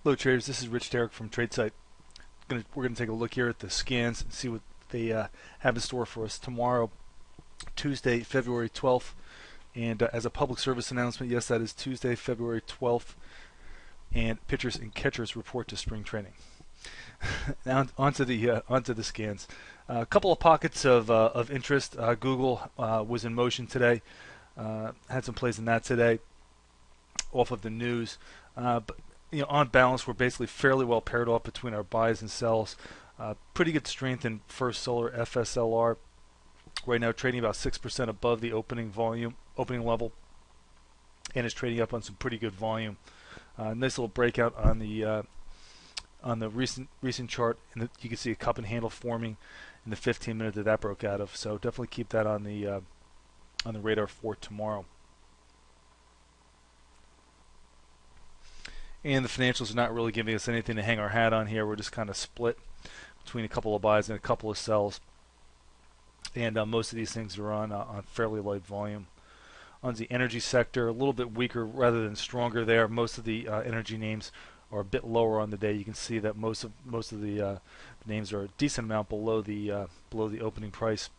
Hello traders, this is Rich Derrick from TradeSite. We're going to take a look here at the scans and see what they have in store for us tomorrow, Tuesday, February 12th. And as a public service announcement, yes, that is Tuesday, February 12th. And pitchers and catchers report to spring training. Now onto the scans. A couple of pockets of interest. Google was in motion today. Had some plays in that today, off of the news. But on balance, we're basically fairly well paired off between our buys and sells. Pretty good strength in First Solar FSLR. Right now, trading about 6% above the opening level, and is trading up on some pretty good volume. Nice little breakout on the recent chart, and you can see a cup and handle forming in the 15 minute that broke out of. So definitely keep that on the radar for tomorrow. And the financials are not really giving us anything to hang our hat on here. We're just kind of split between a couple of buys and a couple of sells. And most of these things are on fairly light volume. On the energy sector, a little bit weaker rather than stronger there. Most of the energy names are a bit lower on the day. You can see that most of the names are a decent amount below the opening price.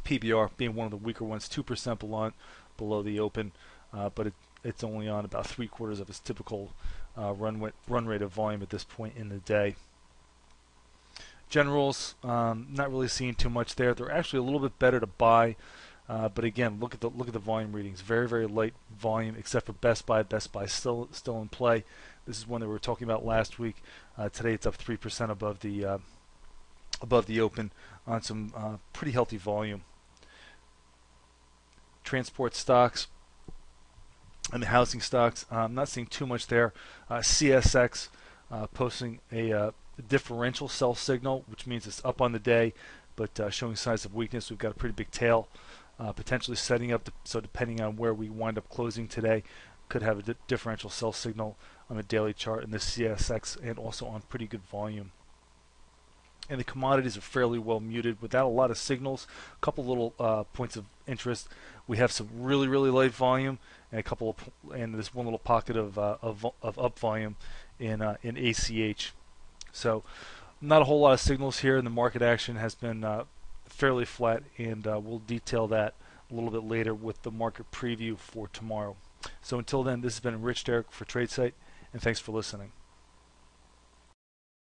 PBR being one of the weaker ones, 2% below the open, but it's only on about 3/4 of its typical run rate of volume at this point in the day. Generals, not really seeing too much there. They're actually a little bit better to buy, but again, look at the volume readings. Very, very light volume, except for Best Buy. Best Buy still in play. This is one that we were talking about last week. Today it's up 3% above the open on some pretty healthy volume. Transport stocks and the housing stocks, I'm not seeing too much there. CSX posting a differential sell signal, which means it's up on the day, but showing signs of weakness. We've got a pretty big tail, potentially setting up. So depending on where we wind up closing today, could have a differential sell signal on the daily chart in the CSX and also on pretty good volume. And the commodities are fairly well muted without a lot of signals. A couple little points of interest. We have some really light volume and this one little pocket of up volume in ACH. So not a whole lot of signals here, and the market action has been fairly flat, and we'll detail that a little bit later with the market preview for tomorrow. So until then, this has been Rich Derrick for TradeSite, and thanks for listening.